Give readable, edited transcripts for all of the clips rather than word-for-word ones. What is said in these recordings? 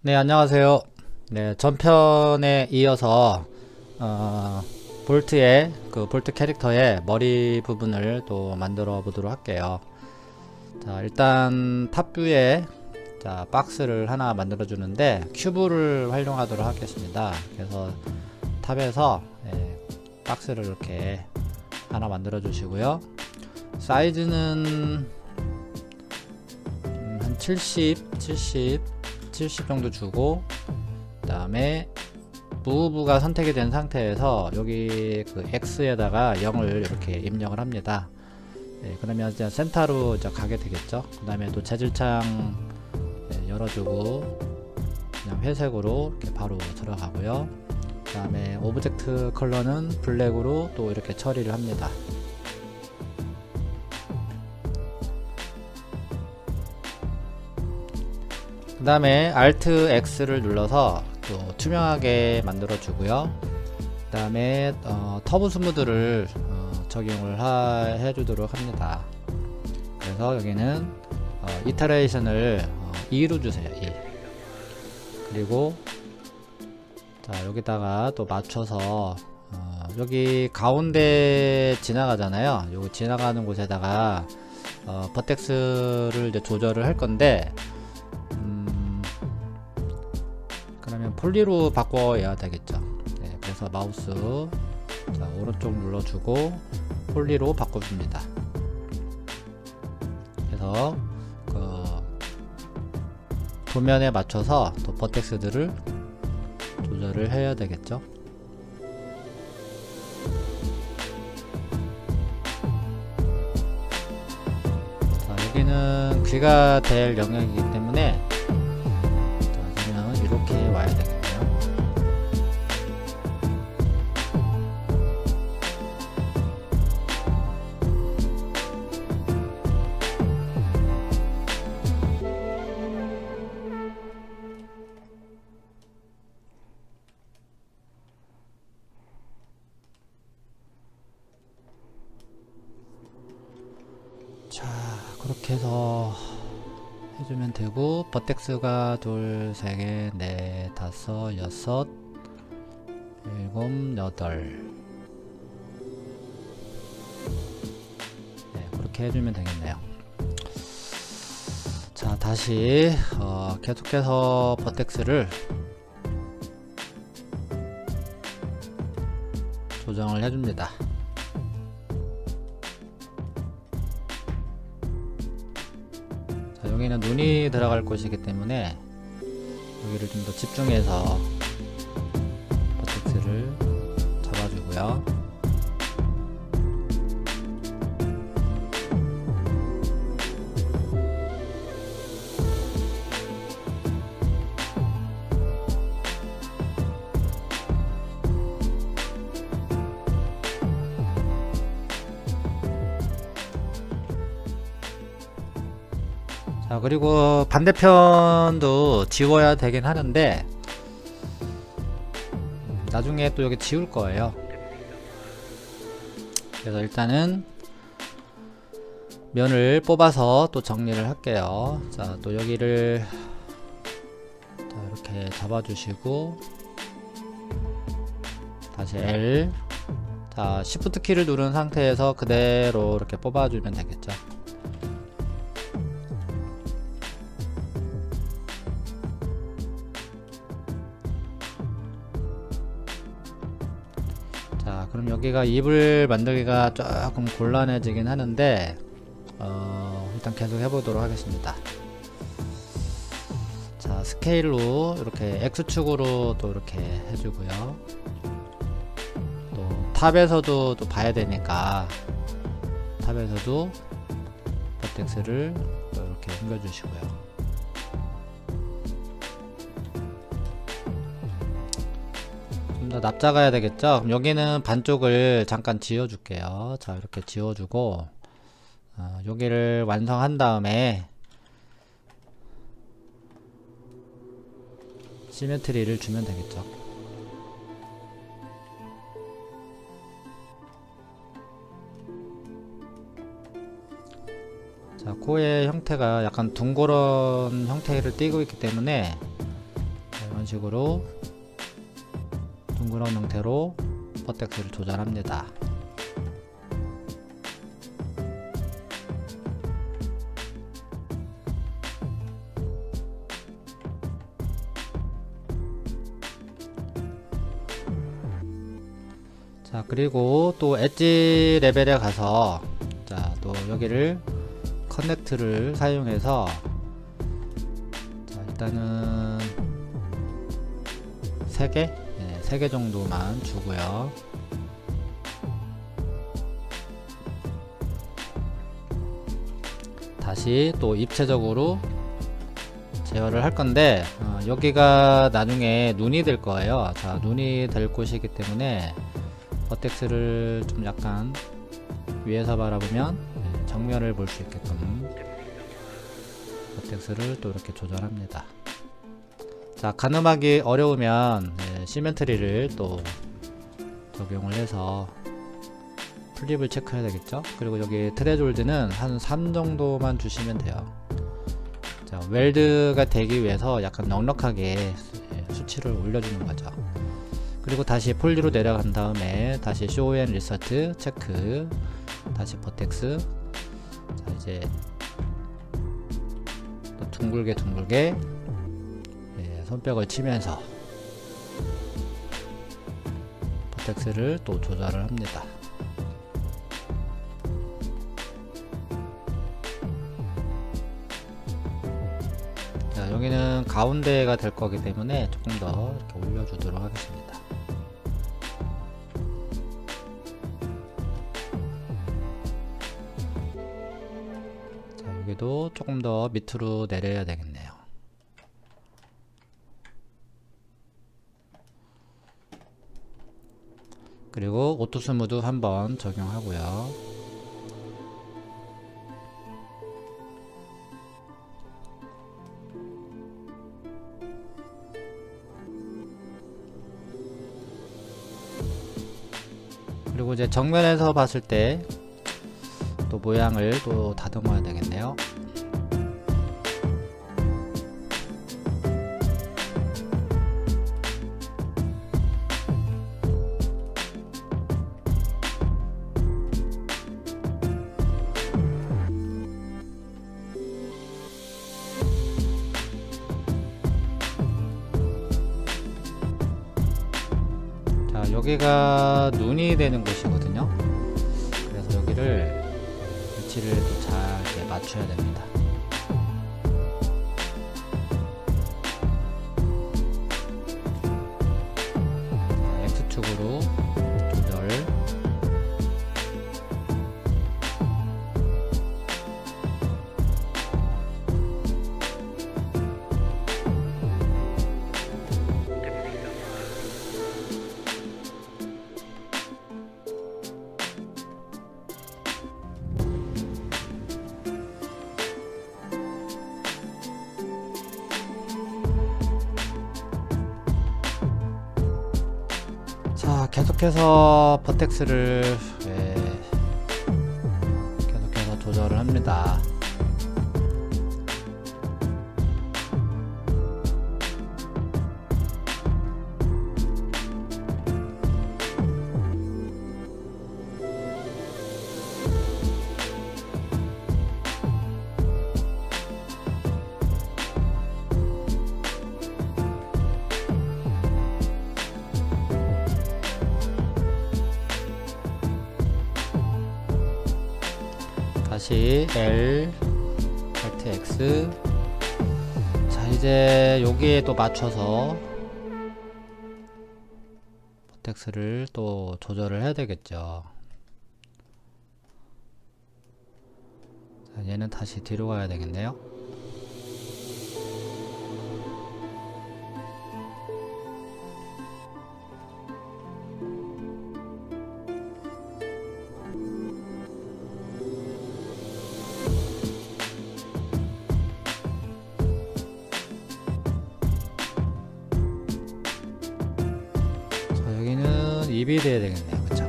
네, 안녕하세요. 네, 전편에 이어서 볼트의 볼트 캐릭터의 머리 부분을 또 만들어 보도록 할게요. 자, 일단 탑뷰에 박스를 하나 만들어 주는데 큐브를 활용하도록 하겠습니다. 그래서 탑에서 박스를 이렇게 하나 만들어 주시고요. 사이즈는 한 70 정도 주고, 그 다음에 무브가 선택이 된 상태에서 여기 그 X에다가 0을 이렇게 입력을 합니다. 그러면 이제 센터로 이제 가게 되겠죠. 그 다음에 또 재질창 열어주고 그냥 회색으로 이렇게 바로 들어가고요. 그 다음에 오브젝트 컬러는 블랙으로 또 이렇게 처리를 합니다. 그 다음에 Alt X를 눌러서 또 투명하게 만들어 주고요. 그 다음에 터보 스무드를 적용을 해주도록 합니다. 그래서 여기는 이터레이션을 2로 주세요. 2. 그리고 자, 여기다가 또 맞춰서 여기 가운데 지나가잖아요. 요 지나가는 곳에다가 버텍스를 이제 조절을 할 건데, 그러면 폴리로 바꿔야 되겠죠. 네, 그래서 마우스 오른쪽 눌러주고 폴리로 바꿔줍니다. 그래서 그 도면에 맞춰서 또 버텍스들을 조절을 해야 되겠죠. 자, 여기는 귀가 될 영역이기 때문에 이렇게 와야 되겠네요. 자, 그렇게 해서 해주면 되고, 버텍스가 2, 3개, 4, 5, 6, 7, 8. 네, 그렇게 해주면 되겠네요. 자, 다시 계속해서 버텍스를 조정을 해줍니다. 여기는 눈이 들어갈 곳이기 때문에 여기를 좀 더 집중해서 버텍스를 잡아주고요. 자, 그리고 반대편도 지워야 되긴 하는데 나중에 또 여기 지울 거예요. 그래서 일단은 면을 뽑아서 또 정리를 할게요. 자, 또 여기를 이렇게 잡아주시고 다시 L, 자, Shift 키를 누른 상태에서 그대로 이렇게 뽑아주면 되겠죠. 자, 그럼 여기가 입을 만들기가 조금 곤란해지긴 하는데 일단 계속 해보도록 하겠습니다. 자, 스케일로 이렇게 X축으로 또 이렇게 해주고요. 또 탑에서도 또 봐야 되니까 탑에서도 버텍스를 또 이렇게 옮겨주시고요. 더 납작아야 되겠죠. 그럼 여기는 반쪽을 잠깐 지워줄게요. 자, 이렇게 지워주고 여기를 완성한 다음에 시메트리를 주면 되겠죠. 자, 코의 형태가 약간 둥그런 형태를 띠고 있기 때문에 식으로 둥그런 형태로 버텍스를 조절합니다. 자, 그리고 또 엣지 레벨에 가서 자, 또 여기를 커넥트를 사용해서 자, 일단은 3개? 네, 3개 정도만 주고요. 다시 또 입체적으로 제어를 할 건데 여기가 나중에 눈이 될 거예요. 자, 눈이 될 곳이기 때문에 버텍스를 좀 약간 위에서 바라보면 정면을 볼 수 있게끔 버텍스를 또 이렇게 조절합니다. 자, 가늠하기 어려우면 시멘트리를 또 적용을 해서 플립을 체크해야 되겠죠. 그리고 여기 트레졸드는 한 3 정도만 주시면 돼요. 자, 웰드가 되기 위해서 약간 넉넉하게 수치를 올려주는 거죠. 그리고 다시 폴리로 내려간 다음에 다시 쇼 앤 리서트 체크, 다시 버텍스. 자, 이제 또 둥글게 손뼉을 치면서 버텍스를 또 조절을 합니다. 자, 여기는 가운데가 될 거기 때문에 조금 더 이렇게 올려주도록 하겠습니다. 자, 여기도 조금 더 밑으로 내려야 되겠네요. 그리고 오토 스무드 한번 적용하고요. 그리고 이제 정면에서 봤을 때 또 모양을 또 다듬어야 되겠네요. 자, 여기가 눈이 되는 곳이거든요. 그래서 여기를 위치를 또 잘 맞춰야 됩니다. X축으로 조절. 자, 계속해서 버텍스를 계속해서 조절을 합니다. 다시 L, Alt X. 자, 이제 여기에 또 맞춰서 버텍스를 또 조절을 해야 되겠죠. 자, 얘는 다시 뒤로 가야 되겠네요. 입이 돼야 되겠네요. 그쵸?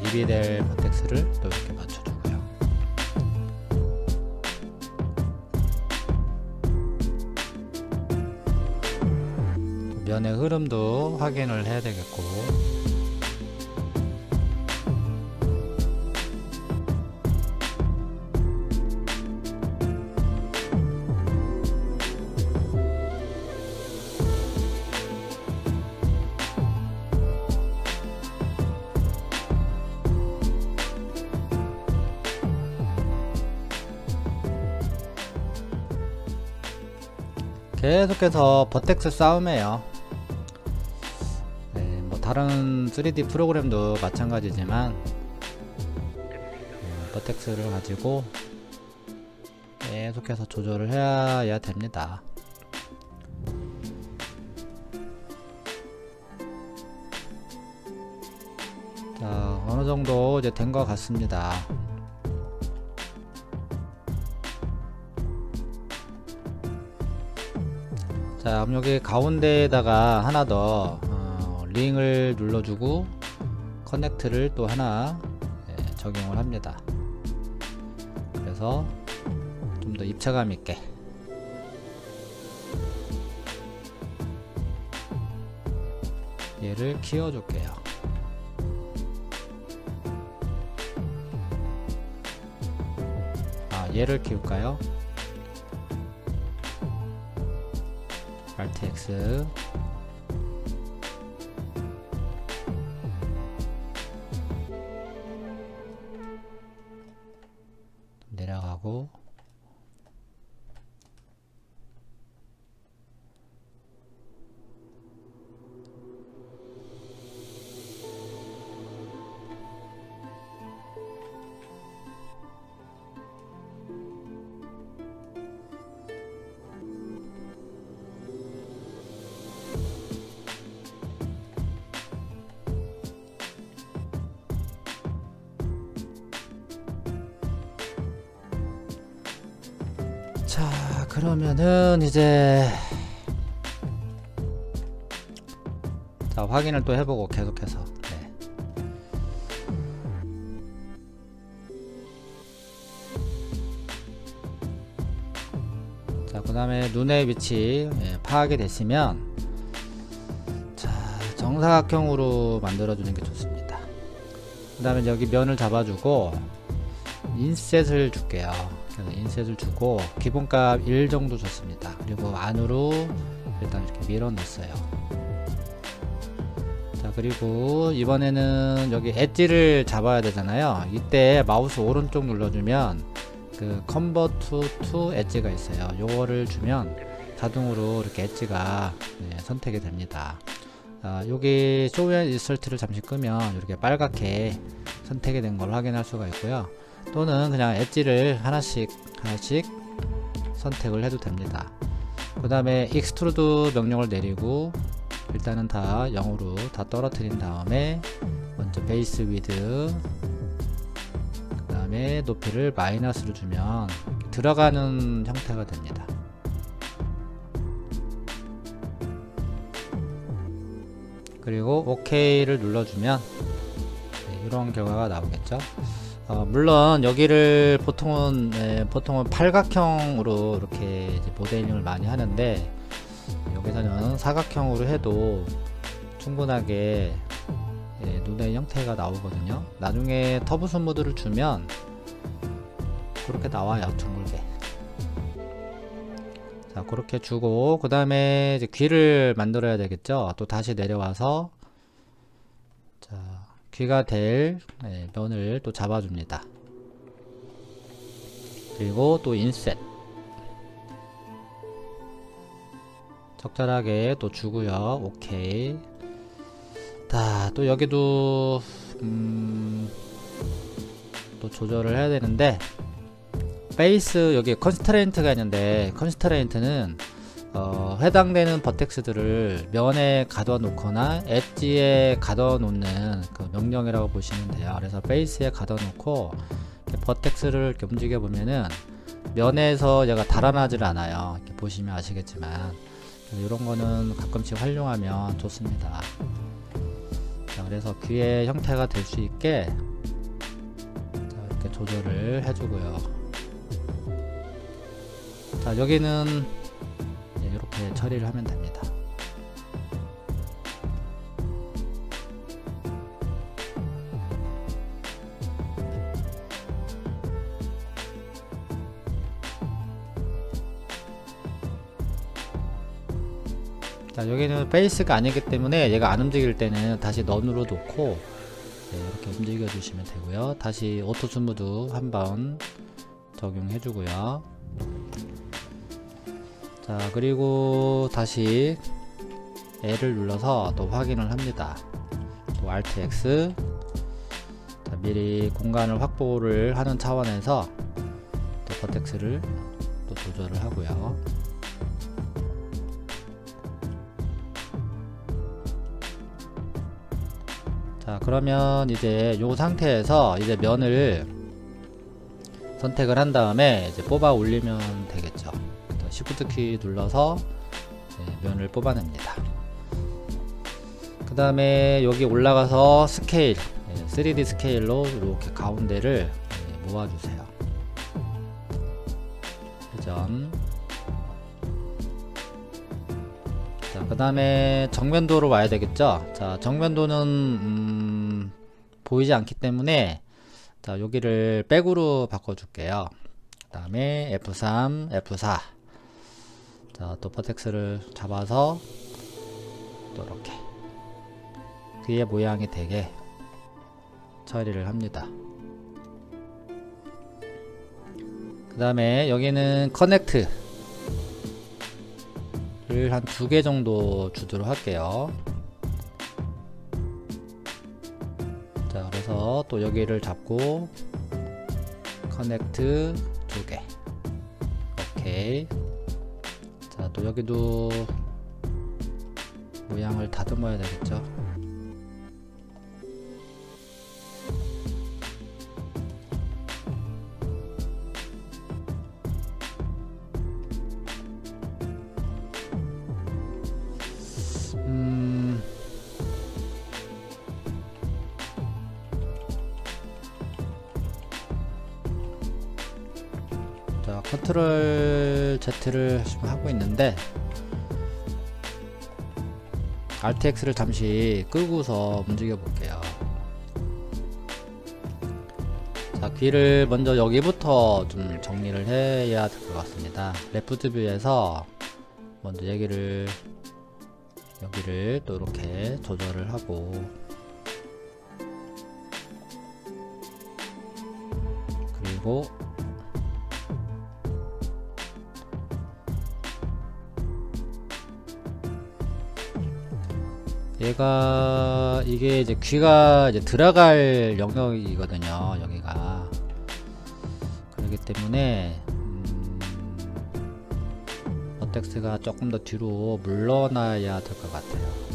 입이 될 버텍스를 또 이렇게 맞춰주고요. 또 면의 흐름도 확인을 해야 되겠고, 계속해서 버텍스 싸움이에요. 네, 뭐 다른 3D 프로그램도 마찬가지지만 버텍스를 가지고 계속해서 조절을 해야 됩니다. 자, 어느 정도 이제 된 것 같습니다. 자, 그럼 여기 가운데에다가 하나 더 링을 눌러주고 커넥트를 또 하나 적용을 합니다. 그래서 좀 더 입체감 있게 얘를 키워줄게요. 얘를 키울까요? Alt X 내려가고, 자, 그러면은 이제 자, 확인을 또 해보고 계속해서 자, 그 다음에 눈의 위치 파악이 됐으면 자, 정사각형으로 만들어주는 게 좋습니다. 그 다음에 여기 면을 잡아주고 인셋을 줄게요. 그래서 인셋을 주고 기본값 1 정도 줬습니다. 그리고 안으로 일단 이렇게 밀어 넣었어요. 자, 그리고 이번에는 여기 엣지를 잡아야 되잖아요. 이때 마우스 오른쪽 눌러주면 그 컨버트 투 엣지가 있어요. 요거를 주면 자동으로 이렇게 엣지가 선택이 됩니다. 여기 쇼 앤 인설트를 잠시 끄면 이렇게 빨갛게 선택이 된 걸 확인할 수가 있고요. 또는 그냥 엣지를 하나씩 선택을 해도 됩니다. 그 다음에 익스트루드 명령을 내리고 일단은 다 0으로 다 떨어뜨린 다음에 먼저 베이스 위드 그 다음에 높이를 마이너스로 주면 들어가는 형태가 됩니다. 그리고 OK를 눌러주면 이런 결과가 나오겠죠. 물론 여기를 보통은 팔각형으로 이렇게 이제 모델링을 많이 하는데 여기서는 사각형으로 해도 충분하게 눈의 형태가 나오거든요. 나중에 터부 스무드를 주면 그렇게 나와요. 둥글게. 자, 그렇게 주고 그 다음에 이제 귀를 만들어야 되겠죠. 또 다시 내려와서 자, 귀가 될 면을 또 잡아줍니다. 그리고 또 인셋 적절하게 또 주고요. 오케이. 자, 또 여기도 또 조절을 해야 되는데 베이스 여기 컨스트레인트가 있는데 컨스트레인트는 해당되는 버텍스들을 면에 가둬 놓거나 엣지에 가둬 놓는 그 명령이라고 보시면 돼요. 그래서 베이스에 가둬 놓고 버텍스를 이렇게 움직여 보면은 면에서 얘가 달아나질 않아요. 이렇게 보시면 아시겠지만 이런 거는 가끔씩 활용하면 좋습니다. 자, 그래서 귀의 형태가 될 수 있게 자, 이렇게 조절을 해주고요. 자, 여기는 이렇게 처리를 하면 됩니다. 자, 여기는 페이스가 아니기 때문에 얘가 안 움직일 때는 다시 넌으로 놓고 이렇게 움직여 주시면 되고요. 다시 오토 스무드 한번 적용해 주고요. 자, 그리고 다시 L을 눌러서 또 확인을 합니다. 또 Alt X. 자, 미리 공간을 확보를 하는 차원에서 또 버텍스를 또 조절을 하고요. 자, 그러면 이제 요 상태에서 이제 면을 선택을 한 다음에 이제 뽑아 올리면 되겠죠. Shift 키 눌러서 면을 뽑아냅니다. 그 다음에 여기 올라가서 스케일, 3D 스케일로 이렇게 가운데를 모아주세요. 회전. 자, 그 다음에 정면도로 와야 되겠죠. 자, 정면도는 보이지 않기 때문에 자, 여기를 백으로 바꿔줄게요. 그 다음에 F3, F4. 자, 또 버텍스를 잡아서 또 이렇게 그의 모양이 되게 처리를 합니다. 그 다음에 여기는 커넥트를 한 2개 정도 주도록 할게요. 자, 그래서 또 여기를 잡고 커넥트 2개. 오케이. 자, 또 여기도 모양을 다듬어야 되겠죠. 자, 컨트롤 Z를 지금 하고 있는데 Alt X를 잠시 끄고서 움직여 볼게요. 자, 귀를 먼저 여기부터 좀 정리를 해야 될 것 같습니다. 레프트 뷰에서 먼저 여기를 또 이렇게 조절을 하고, 그리고 얘가 이게 이제 귀가 이제 들어갈 영역이거든요. 여기가 그렇기 때문에 버텍스가 조금 더 뒤로 물러나야 될 것 같아요.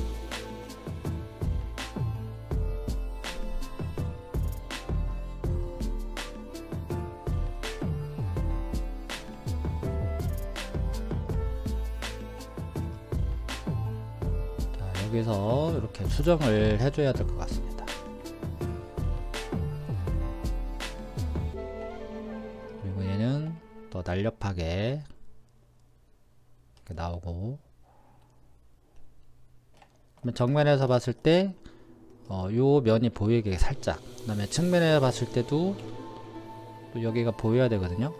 여기서 이렇게 수정을 해줘야 될 것 같습니다. 그리고 얘는 더 날렵하게 이렇게 나오고, 정면에서 봤을 때 요 면이 보이게 살짝, 그 다음에 측면에서 봤을 때도 또 여기가 보여야 되거든요.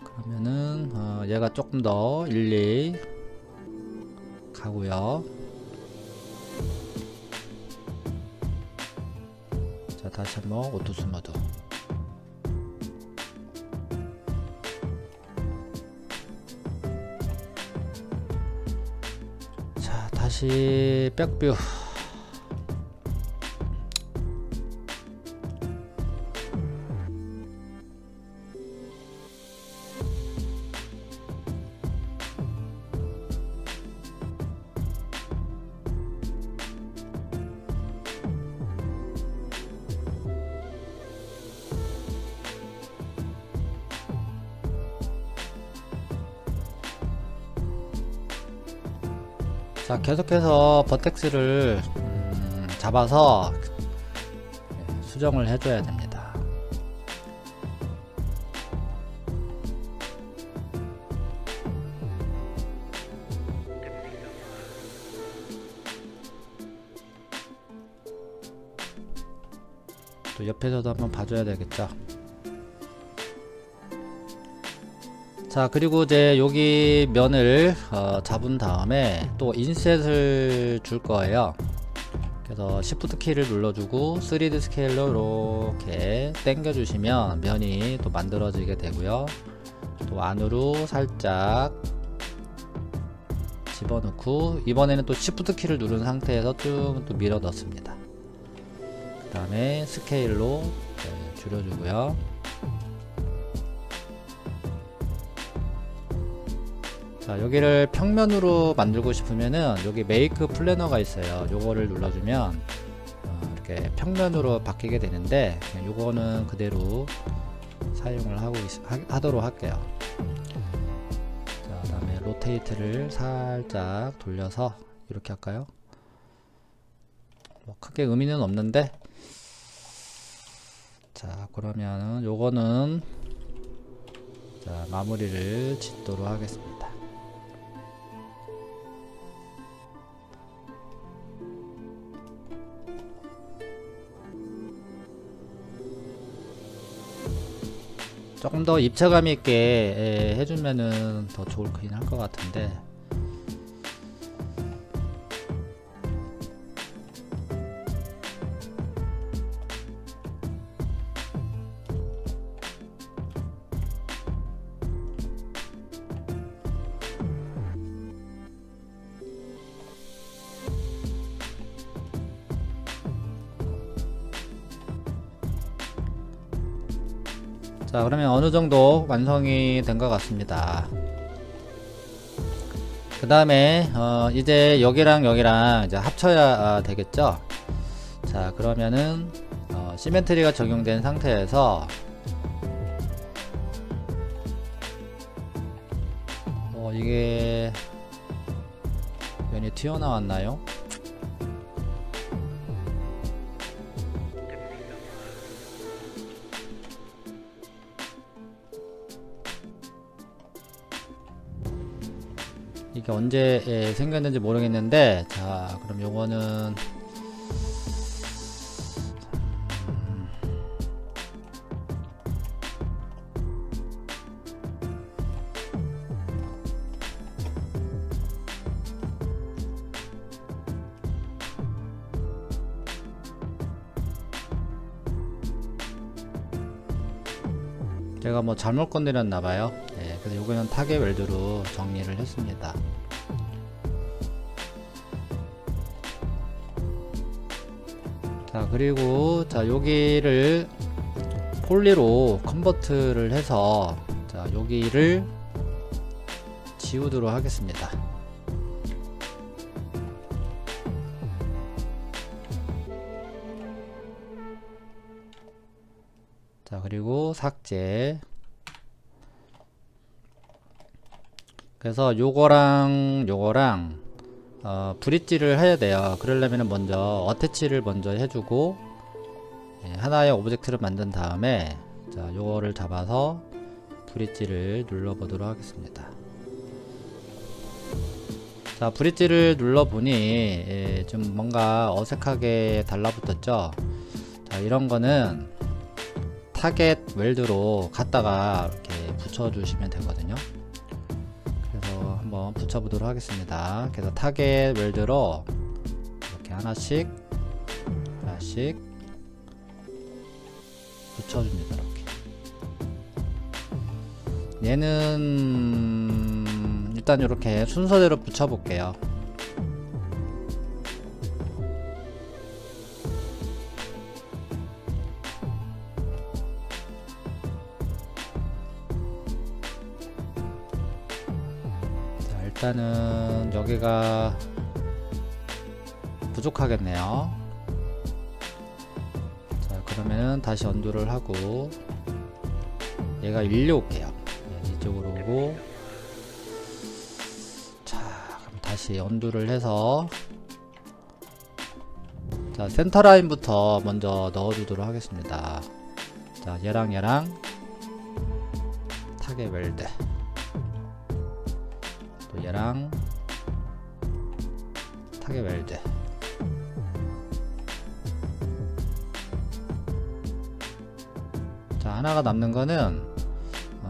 그러면은 얘가 조금 더 일리 가고요. 자, 다시 한번 오토 스무드. 자, 다시 백뷰. 자, 계속해서 버텍스를 잡아서 수정을 해줘야 됩니다. 또 옆에서도 한번 봐줘야 되겠죠. 자, 그리고 이제 여기 면을 잡은 다음에 또 인셋을 줄 거예요. 그래서 Shift 키를 눌러주고 3D 스케일러 이렇게 당겨 주시면 면이 또 만들어지게 되고요. 또 안으로 살짝 집어넣고, 이번에는 또 Shift 키를 누른 상태에서 쭉 또 밀어 넣습니다. 그 다음에 스케일로 줄여주고요. 자, 여기를 평면으로 만들고 싶으면은 여기 메이크 플래너가 있어요. 요거를 눌러주면 이렇게 평면으로 바뀌게 되는데, 요거는 그대로 사용을 하도록 할게요. 자, 그 다음에 로테이트를 살짝 돌려서 이렇게 할까요? 뭐 크게 의미는 없는데, 자, 그러면은 요거는 자, 마무리를 짓도록 하겠습니다. 조금 더 입체감 있게 해주면은 더 좋긴 할 것 같은데, 자, 그러면 어느 정도 완성이 된 것 같습니다. 그 다음에 이제 여기랑 여기랑 이제 합쳐야 되겠죠. 자, 그러면은 시멘트리가 적용된 상태에서 이게 면이 튀어나왔나요? 이게 언제 생겼는지 모르겠는데, 자, 그럼 요거는 제가 뭐 잘못 건드렸나봐요. 그래서 요거는 타겟 웰드로 정리를 했습니다. 자, 그리고 자, 여기를 폴리로 컨버트를 해서 자, 여기를 지우도록 하겠습니다. 자, 그리고 삭제. 그래서 요거랑 요거랑 브릿지를 해야 돼요. 그러려면 먼저 어태치를 먼저 해주고, 하나의 오브젝트를 만든 다음에 자, 요거를 잡아서 브릿지를 눌러 보도록 하겠습니다. 자, 브릿지를 눌러 보니 좀 뭔가 어색하게 달라붙었죠. 자, 이런 거는 타겟 웰드로 갖다가 이렇게 붙여 주시면 되거든요. 그래서 한번 붙여 보도록 하겠습니다. 그래서 타겟 웰드로 이렇게 하나씩 붙여줍니다. 이렇게. 얘는 일단 이렇게 순서대로 붙여 볼게요. 일단은 여기가 부족하겠네요. 자, 그러면은 다시 언두를 하고 얘가 일로 올게요. 이쪽으로 오고, 자, 그럼 다시 언두를 해서 자, 센터 라인부터 먼저 넣어주도록 하겠습니다. 자, 얘랑 타겟 웰드, 또 얘랑 타겟 웰드. 자, 하나가 남는 거는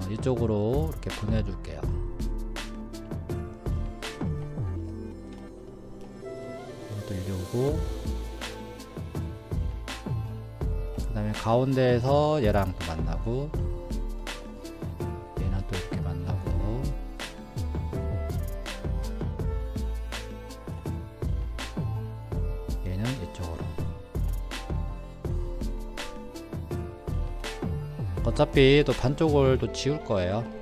이쪽으로 이렇게 보내줄게요. 늘려오고, 그 다음에 가운데에서 얘랑 또 만나고, 얘는 또 이렇게 만나고, 얘는 이쪽으로. 어차피 또 반쪽을 또 지울 거예요.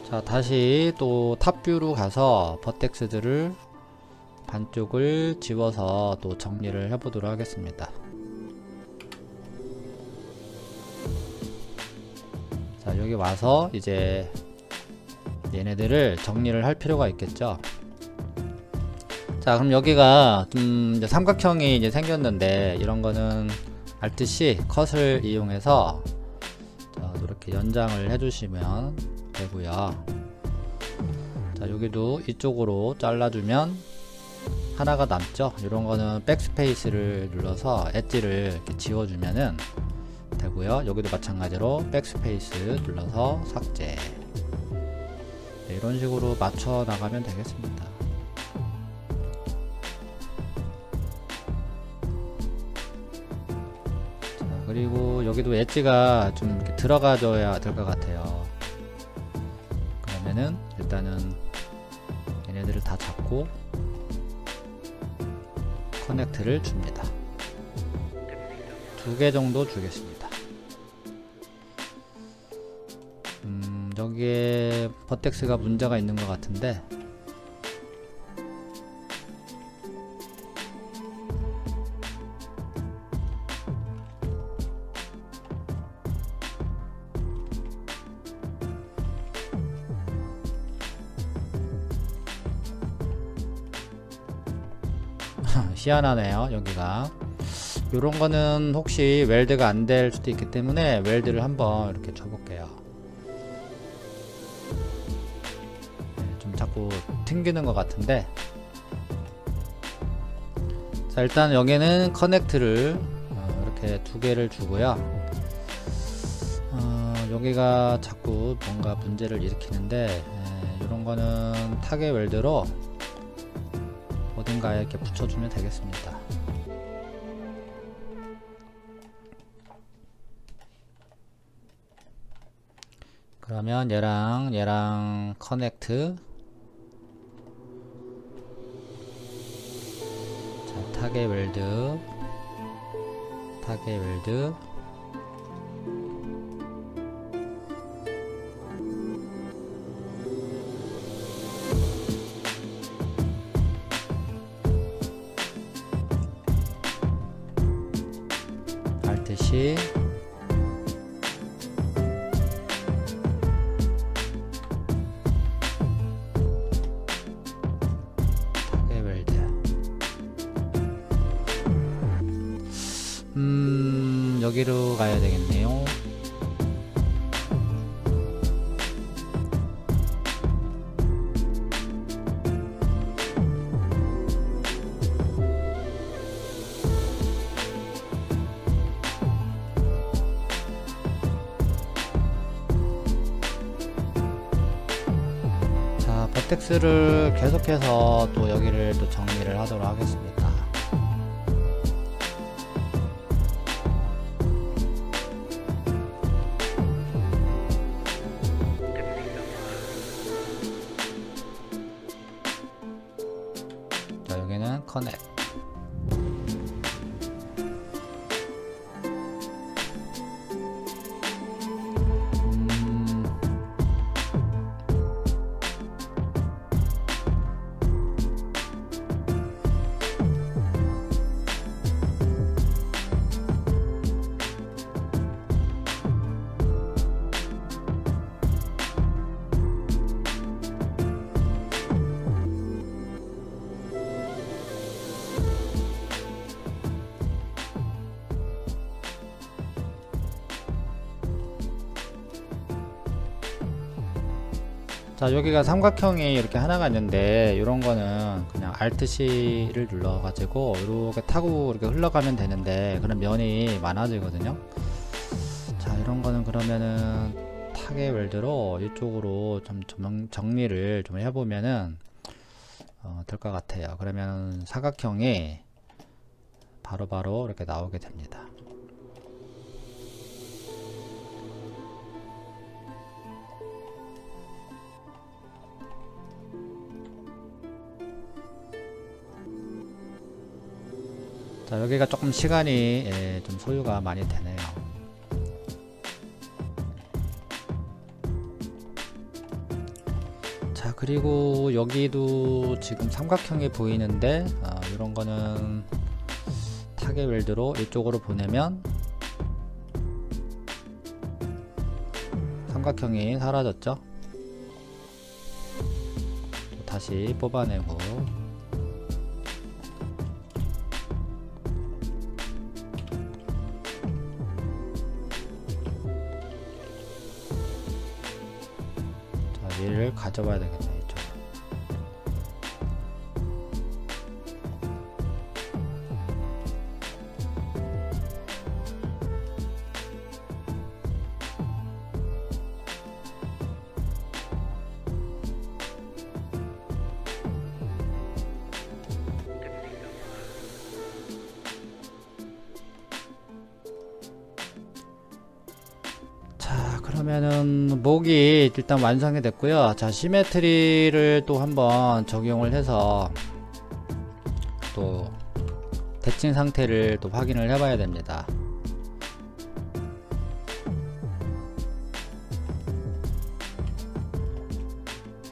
자, 다시 또 탑뷰로 가서 버텍스들을 반쪽을 지워서 또 정리를 해보도록 하겠습니다. 자, 여기 와서 이제 얘네들을 정리를 할 필요가 있겠죠. 자, 그럼 여기가 좀 이제 삼각형이 이제 생겼는데, 이런 거는 Alt+C 컷을 이용해서 자, 이렇게 연장을 해주시면 되고요. 자, 여기도 이쪽으로 잘라주면 하나가 남죠. 이런 거는 백스페이스를 눌러서 엣지를 이렇게 지워주면은 되고요. 여기도 마찬가지로 백스페이스 눌러서 삭제. 네, 이런 식으로 맞춰 나가면 되겠습니다. 자, 그리고 여기도 엣지가 좀 이렇게 들어가줘야 될 것 같아요. 그러면은 일단은 얘네들을 다 잡고 커넥트를 줍니다. 2개 정도 주겠습니다. 여기에 버텍스가 문제가 있는 것 같은데, 희한하네요. 여기가 요런 거는 혹시 웰드가 안 될 수도 있기 때문에 웰드를 한번 이렇게 줘볼게요. 네, 좀 자꾸 튕기는 것 같은데, 자, 일단 여기는 커넥트를 이렇게 2개를 주고요. 여기가 자꾸 뭔가 문제를 일으키는데, 이런 거는 타겟 웰드로 어딘가에 이렇게 붙여주면 되겠습니다. 그러면 얘랑 커넥트. 자, 타겟 웰드, 타겟 웰드. Alt+C 타겟 웰드. 여기로 가야 되겠네요. 버텍스를 계속해서 또 여기를 또 정리를 하도록 하겠습니다. 자, 여기는 커넥. 자, 여기가 삼각형이 이렇게 하나가 있는데 이런 거는 그냥 Alt C를 눌러 가지고 이렇게 타고 이렇게 흘러가면 되는데 그런 면이 많아지거든요. 자, 이런 거는 그러면은 타겟 웰드로 이쪽으로 좀 정리를 좀 해보면은 될 것 같아요. 그러면 사각형이 바로바로 이렇게 나오게 됩니다. 자, 여기가 조금 시간이 좀 소요가 많이 되네요. 자, 그리고 여기도 지금 삼각형이 보이는데 이런 거는 타겟 웰드로 이쪽으로 보내면 삼각형이 사라졌죠. 또 다시 뽑아내고, 얘를 가져와야 되겠네. 이쪽. 그러면은 목이 일단 완성이 됐고요. 자, 시메트리를 또 한번 적용을 해서 또 대칭 상태를 또 확인을 해 봐야 됩니다.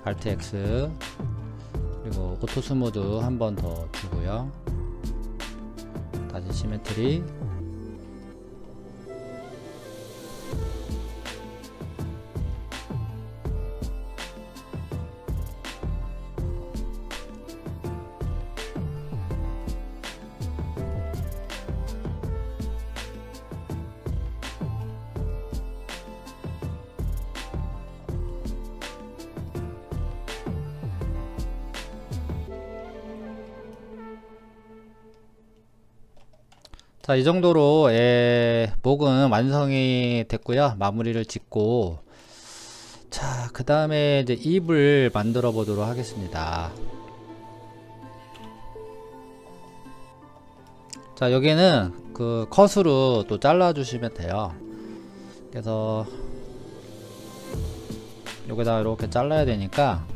Alt X 그리고 오토 스무드 한 번 더 주고요. 다시 시메트리, 자, 이 정도로 목은 완성이 됐고요. 마무리를 짓고, 자, 그 다음에 이제 입을 만들어 보도록 하겠습니다. 자, 여기는 그 컷으로 또 잘라 주시면 돼요. 그래서 여기다가 이렇게 잘라야 되니까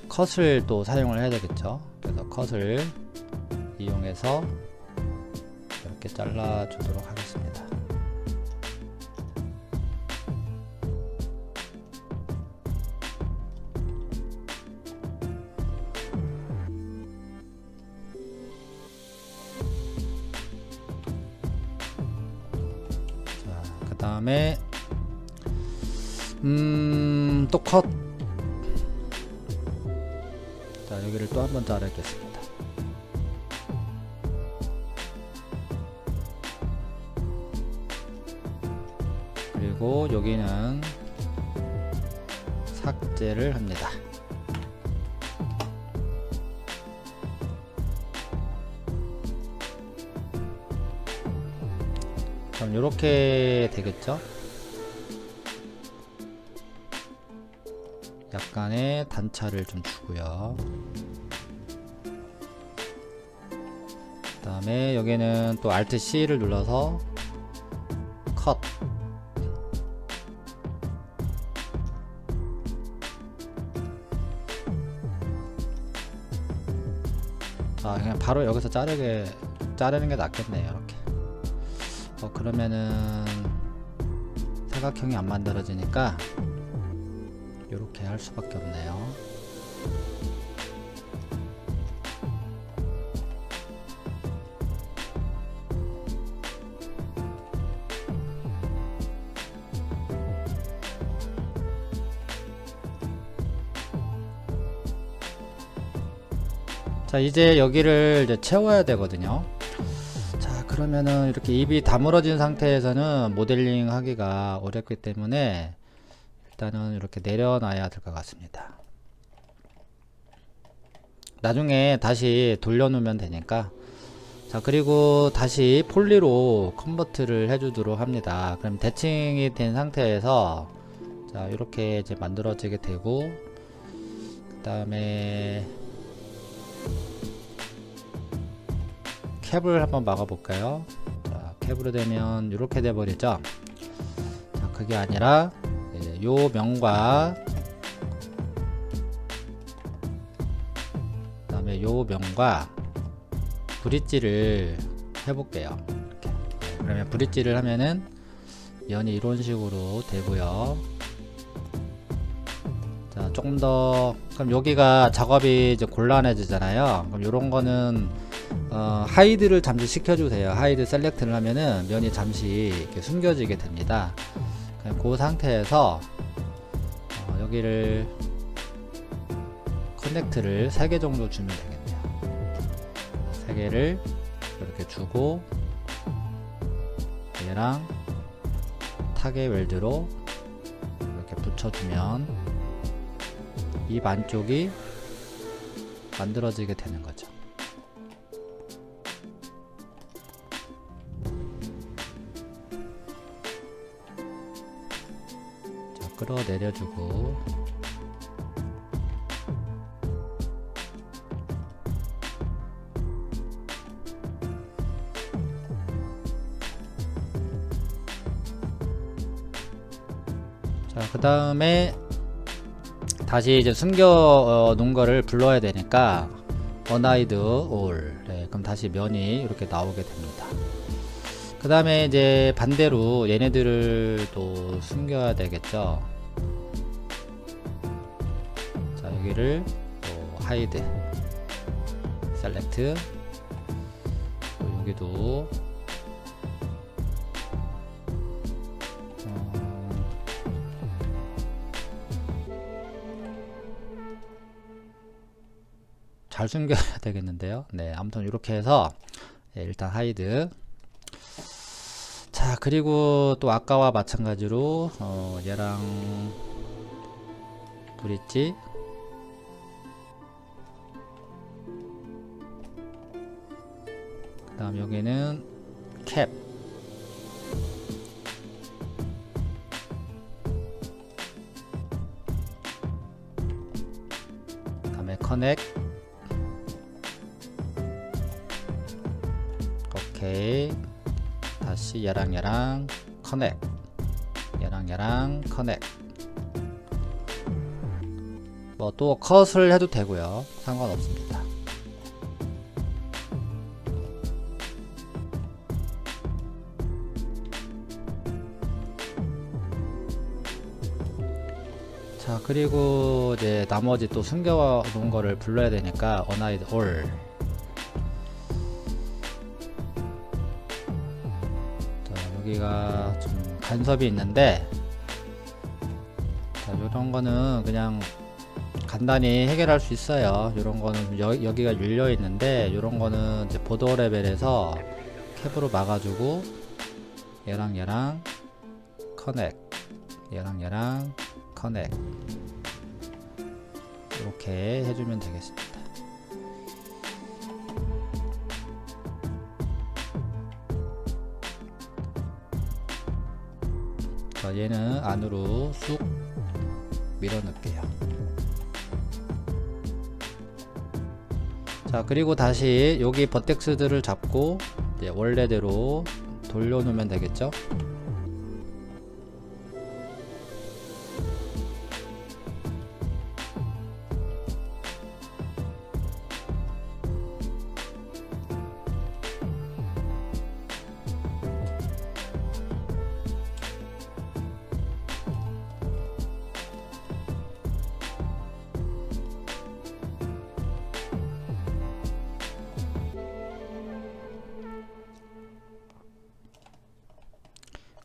컷을 또 사용을 해야 되겠죠. 그래서 컷을 이용해서 이렇게 잘라 주도록 하겠습니다. 자, 그 다음에 또 컷. 자, 여기를 또 한번 자르겠습니다. 그리고 여기는 삭제를 합니다. 그럼 이렇게 되겠죠? 약간의 단차를 좀 주고요. 그 다음에 여기는 또 Alt C를 눌러서 컷. 그냥 바로 여기서 자르는 게 낫겠네요. 이렇게. 그러면은 사각형이 안 만들어지니까 이렇게 할 수밖에 없네요. 자, 이제 여기를 이제 채워야 되거든요. 자, 그러면은 이렇게 입이 다물어진 상태에서는 모델링 하기가 어렵기 때문에 일단은 이렇게 내려놔야 될 것 같습니다. 나중에 다시 돌려놓으면 되니까. 자, 그리고 다시 폴리로 컨버트를 해주도록 합니다. 그럼 대칭이 된 상태에서 자, 이렇게 이제 만들어지게 되고, 그 다음에 캡을 한번 막아볼까요? 자, 캡으로 되면 이렇게 돼버리죠. 자, 그게 아니라 요 명과 그 다음에 요 명과 브릿지를 해볼게요. 이렇게. 그러면 브릿지를 하면은 면이 이런 식으로 되고요. 자, 조금 더, 그럼 여기가 작업이 이제 곤란해지잖아요. 그럼 요런 거는 하이드를 잠시 시켜주세요. 하이드 셀렉트를 하면은 면이 잠시 이렇게 숨겨지게 됩니다. 그럼 그 상태에서 여기를 커넥트를 3개 정도 주면 되겠네요. 3개를 이렇게 주고 얘랑 타겟 웰드로 이렇게 붙여주면 이 안쪽이 만들어지게 되는 거죠. 자, 끌어내려주고 자, 그 다음에 다시 이제 숨겨 놓은 거를 불러야 되니까 unhide all. 네, 그럼 다시 면이 이렇게 나오게 됩니다. 그 다음에 이제 반대로 얘네들을 또 숨겨야 되겠죠. 자, 여기를 또 hide select, 또 여기도 잘 숨겨야 되겠는데요. 네, 아무튼 이렇게 해서 일단 하이드. 자, 그리고 또 아까와 마찬가지로 얘랑 브릿지, 그 다음 여기는 캡, 그 다음에 커넥. 오케이. 다시 얘랑 커넥, 얘랑 커넥. 뭐 또 컷을 해도 되고요. 상관없습니다. 자, 그리고 이제 나머지 또 숨겨 놓은 거를 불러야 되니까 unhide all. 여기가 좀 간섭이 있는데, 자, 요런 거는 그냥 간단히 해결할 수 있어요. 요런 거는 여기가 눌려 있는데, 요런 거는 이제 보더 레벨에서 캡으로 막아주고 얘랑 커넥, 얘랑 커넥 이렇게 해주면 되겠습니다. 자, 얘는 안으로 쑥 밀어 넣을게요. 자, 그리고 다시 여기 버텍스들을 잡고 이제 원래대로 돌려놓으면 되겠죠.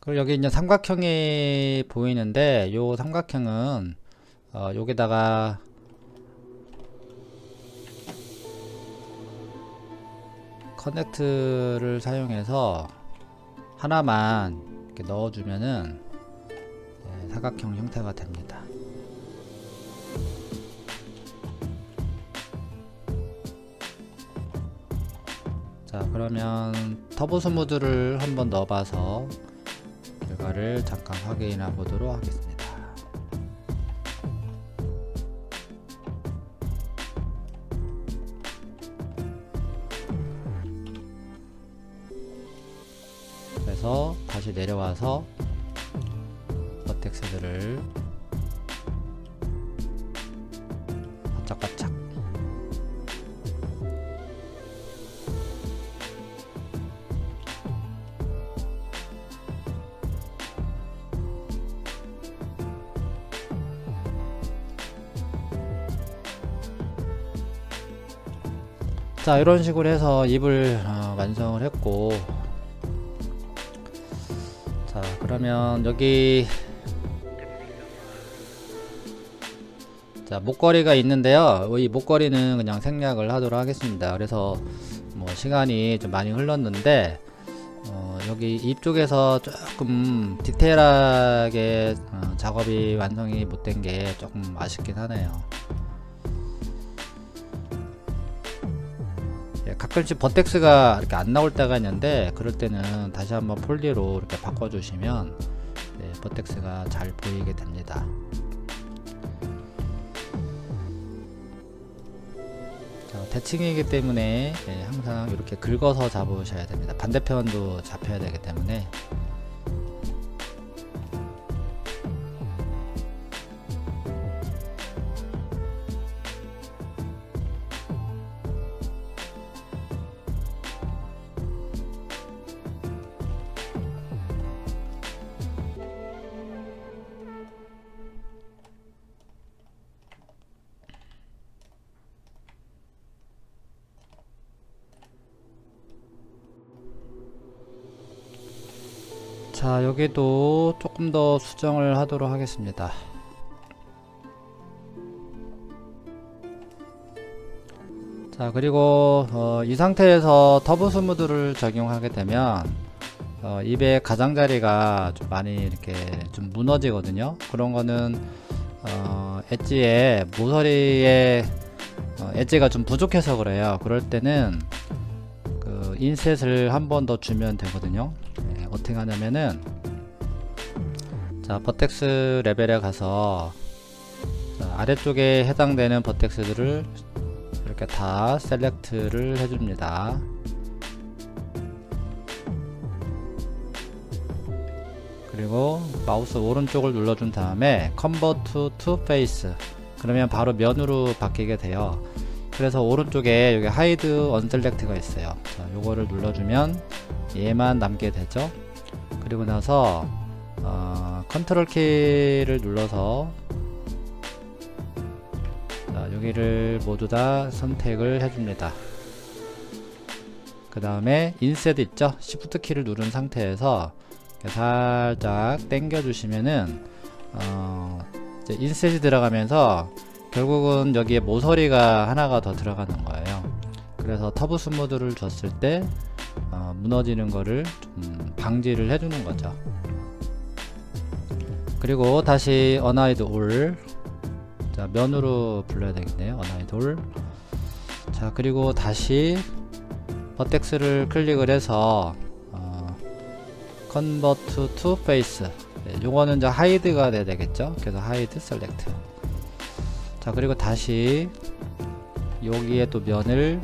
그리고 여기 이제 삼각형이 보이는데, 요 삼각형은 여기다가 커넥트를 사용해서 하나만 이렇게 넣어주면은 사각형 형태가 됩니다. 자, 그러면 터보 스무드를 한번 넣어봐서 결과를 잠깐 확인해 보도록 하겠습니다. 그래서 다시 내려와서 버텍스들을 바짝바짝 자, 이런 식으로 해서 입을 완성을 했고, 자, 그러면 여기 자, 목걸이가 있는데요. 이 목걸이는 그냥 생략을 하도록 하겠습니다. 그래서 뭐 시간이 좀 많이 흘렀는데 여기 입 쪽에서 조금 디테일하게 작업이 완성이 못된 게 조금 아쉽긴 하네요. 가끔씩 버텍스가 이렇게 안 나올 때가 있는데, 그럴 때는 다시 한번 폴리로 이렇게 바꿔주시면 버텍스가 잘 보이게 됩니다. 자, 대칭이기 때문에 항상 이렇게 긁어서 잡으셔야 됩니다. 반대편도 잡혀야 되기 때문에. 자, 여기도 조금 더 수정을 하도록 하겠습니다. 자, 그리고 이 상태에서 터보 스무드를 적용하게 되면 입의 가장자리가 좀 많이 이렇게 좀 무너지거든요. 그런 거는 엣지에 모서리에 엣지가 좀 부족해서 그래요. 그럴 때는 그 인셋을 한 번 더 주면 되거든요. 어떻게 하냐면은, 자, 버텍스 레벨에 가서 아래쪽에 해당되는 버텍스들을 이렇게 다 셀렉트를 해줍니다. 그리고 마우스 오른쪽을 눌러준 다음에 Convert to Face, 그러면 바로 면으로 바뀌게 돼요. 그래서 오른쪽에 여기 Hide Unselect가 있어요. 자, 요거를 눌러주면 얘만 남게 되죠. 그리고 나서 컨트롤 키를 눌러서 자, 여기를 모두 다 선택을 해줍니다. 그 다음에 인셋 있죠? Shift 키를 누른 상태에서 살짝 당겨 주시면은 이제 인셋이 들어가면서 결국은 여기에 모서리가 하나가 더 들어가는 거예요. 그래서 터보 스무드를 줬을 때 무너지는 거를 좀 방지를 해주는 거죠. 그리고 다시 Unhide All, 자, 면으로 불러야 되겠네요. Unhide All. 자, 그리고 다시 버텍스를 클릭을 해서 Convert to Face, 요거는 이제 하이드가 돼야 되겠죠. 그래서 Hide Select. 자, 그리고 다시 여기에 또 면을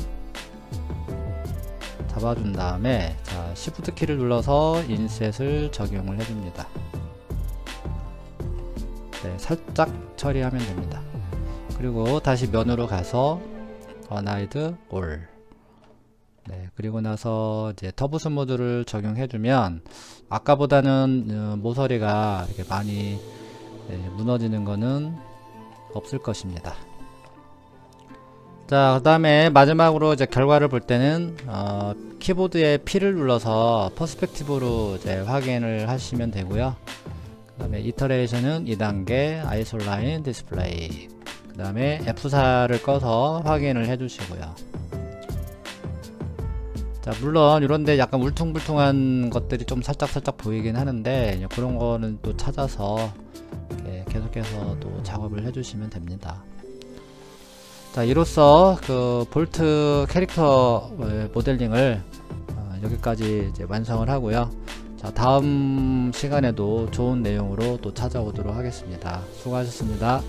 잡아준 다음에, 자, Shift 키를 눌러서 인셋을 적용을 해줍니다. 네, 살짝 처리하면 됩니다. 그리고 다시 면으로 가서 Unhide All. 네, 그리고 나서 이제 터보 스무드를 적용해주면 아까보다는 모서리가 이렇게 많이 무너지는 거는 없을 것입니다. 자, 그 다음에 마지막으로 이제 결과를 볼 때는 키보드에 P를 눌러서 퍼스펙티브로 이제 확인을 하시면 되고요. 그 다음에 이터레이션은 2단계 아이솔라인 디스플레이, 그 다음에 F4를 꺼서 확인을 해 주시고요. 자, 물론 이런데 약간 울퉁불퉁한 것들이 좀 살짝 보이긴 하는데 그런 거는 또 찾아서 계속해서 또 작업을 해주시면 됩니다. 자, 이로써 그 볼트 캐릭터 모델링을 여기까지 이제 완성을 하고요. 자, 다음 시간에도 좋은 내용으로 또 찾아오도록 하겠습니다. 수고하셨습니다.